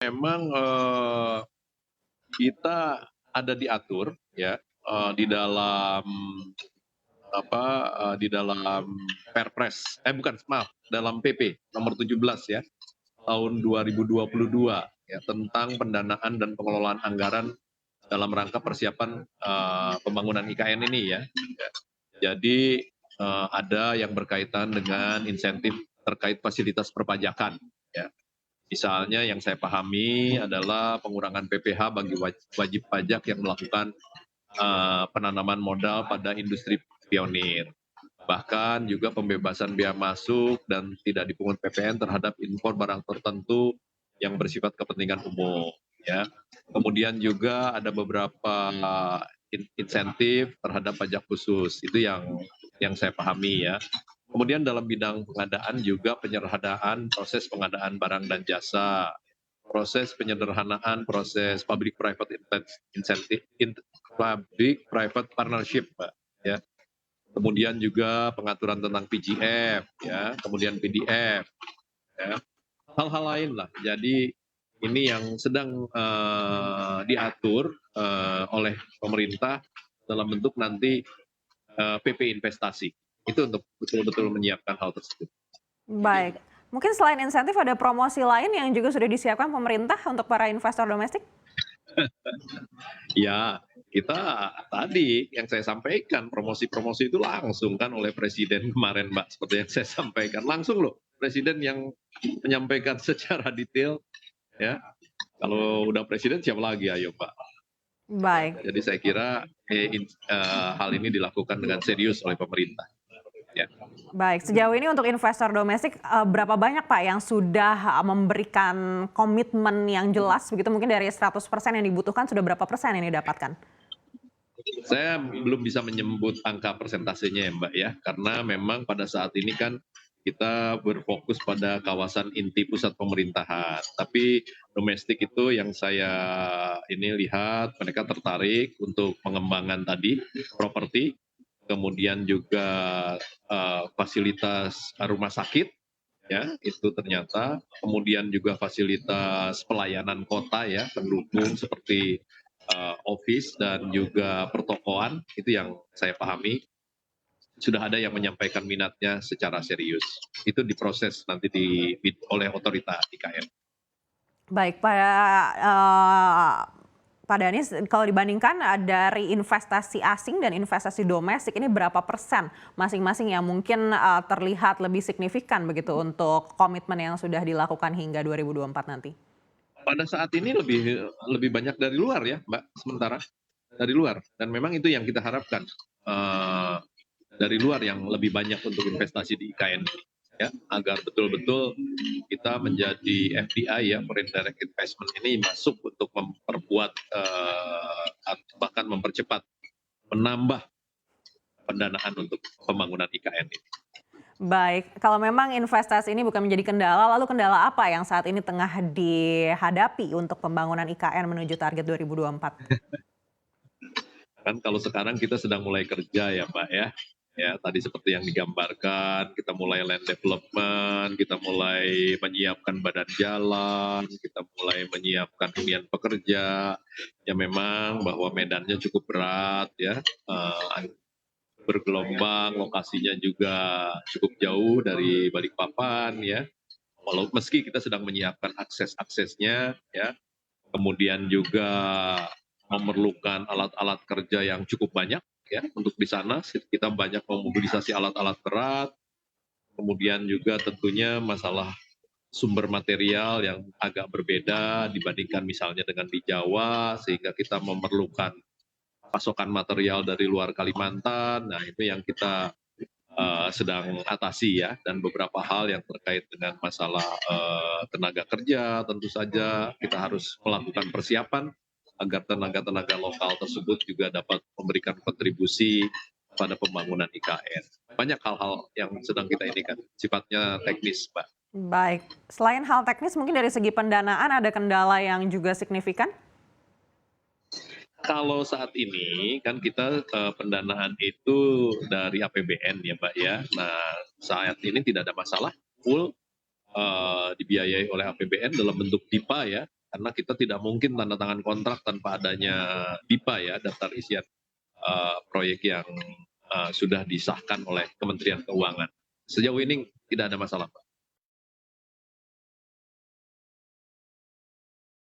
Memang, kita ada diatur ya, di dalam apa, di dalam Perpres bukan maaf, dalam PP nomor 17 ya, tahun 2022 ya, tentang pendanaan dan pengelolaan anggaran dalam rangka persiapan, pembangunan IKN ini ya. Jadi, ada yang berkaitan dengan insentif terkait fasilitas perpajakan ya. Misalnya yang saya pahami adalah pengurangan PPh bagi wajib pajak yang melakukan, penanaman modal pada industri pionir. Bahkan juga pembebasan biaya masuk dan tidak dipungut PPN terhadap impor barang tertentu yang bersifat kepentingan umum, ya. Kemudian juga ada beberapa insentif terhadap pajak khusus, itu yang saya pahami ya. Kemudian dalam bidang pengadaan juga penyederhanaan proses pengadaan barang dan jasa, proses penyederhanaan proses public private incentive public private partnership, Mbak, ya. Kemudian juga pengaturan tentang PGF ya, kemudian PDF ya, hal-hal lain lah. Jadi ini yang sedang, diatur, oleh pemerintah dalam bentuk nanti, PP investasi. Itu untuk betul-betul menyiapkan hal tersebut. Baik. Mungkin selain insentif ada promosi lain yang juga sudah disiapkan pemerintah untuk para investor domestik? Ya, kita tadi yang saya sampaikan, promosi-promosi itu langsung kan oleh presiden kemarin, Mbak, seperti yang saya sampaikan. Langsung loh, presiden yang menyampaikan secara detail ya. Kalau udah presiden siapa lagi ayo, Mbak. Baik. Jadi saya kira, hal ini dilakukan dengan serius oleh pemerintah. Ya. Baik, sejauh ini untuk investor domestik, berapa banyak Pak yang sudah, memberikan komitmen yang jelas begitu mungkin dari 100% yang dibutuhkan sudah berapa persen yang didapatkan? Saya belum bisa menyebut angka persentasenya ya, Mbak, ya, karena memang pada saat ini kan kita berfokus pada kawasan inti pusat pemerintahan. Tapi domestik itu yang saya ini lihat mereka tertarik untuk pengembangan tadi properti, kemudian juga, fasilitas rumah sakit ya, itu ternyata, kemudian juga fasilitas pelayanan kota ya, pendukung seperti, office dan juga pertokoan, itu yang saya pahami. Sudah ada yang menyampaikan minatnya secara serius. Itu diproses nanti oleh otorita IKN. Baik, Pak Danis, kalau dibandingkan dari investasi asing dan investasi domestik ini berapa persen masing-masing yang mungkin, terlihat lebih signifikan begitu untuk komitmen yang sudah dilakukan hingga 2024 nanti? Pada saat ini lebih lebih banyak dari luar ya, Mbak, sementara dari luar dan memang itu yang kita harapkan, eee, dari luar yang lebih banyak untuk investasi di IKN ya, agar betul-betul kita menjadi FDI ya, Foreign Direct Investment ini masuk untuk memperkuat, bahkan mempercepat, menambah pendanaan untuk pembangunan IKN ini. Baik, kalau memang investasi ini bukan menjadi kendala, lalu kendala apa yang saat ini tengah dihadapi untuk pembangunan IKN menuju target 2024? Kan kalau sekarang kita sedang mulai kerja ya, Mbak, ya. Ya, tadi seperti yang digambarkan, kita mulai land development, kita mulai menyiapkan badan jalan, kita mulai menyiapkan hunian pekerja. Ya memang bahwa medannya cukup berat ya, bergelombang, lokasinya juga cukup jauh dari Balikpapan ya. Walau meski kita sedang menyiapkan akses-aksesnya ya, kemudian juga memerlukan alat-alat kerja yang cukup banyak ya untuk di sana kita banyak memobilisasi alat-alat berat, kemudian juga tentunya masalah sumber material yang agak berbeda dibandingkan misalnya dengan di Jawa sehingga kita memerlukan pasokan material dari luar Kalimantan. Nah, itu yang kita sedang atasi ya dan beberapa hal yang terkait dengan masalah tenaga kerja tentu saja kita harus melakukan persiapan agar tenaga-tenaga lokal tersebut juga dapat memberikan kontribusi pada pembangunan IKN. Banyak hal-hal yang sedang kita ini kan sifatnya teknis, Mbak. Baik, selain hal teknis mungkin dari segi pendanaan ada kendala yang juga signifikan? Kalau saat ini kan kita pendanaan itu dari APBN ya, Mbak, ya. Nah, saat ini tidak ada masalah, full dibiayai oleh APBN dalam bentuk DIPA ya. karena kita tidak mungkin tanda tangan kontrak tanpa adanya DIPA ya, daftar isian proyek yang sudah disahkan oleh Kementerian Keuangan. Sejauh ini tidak ada masalah, Pak.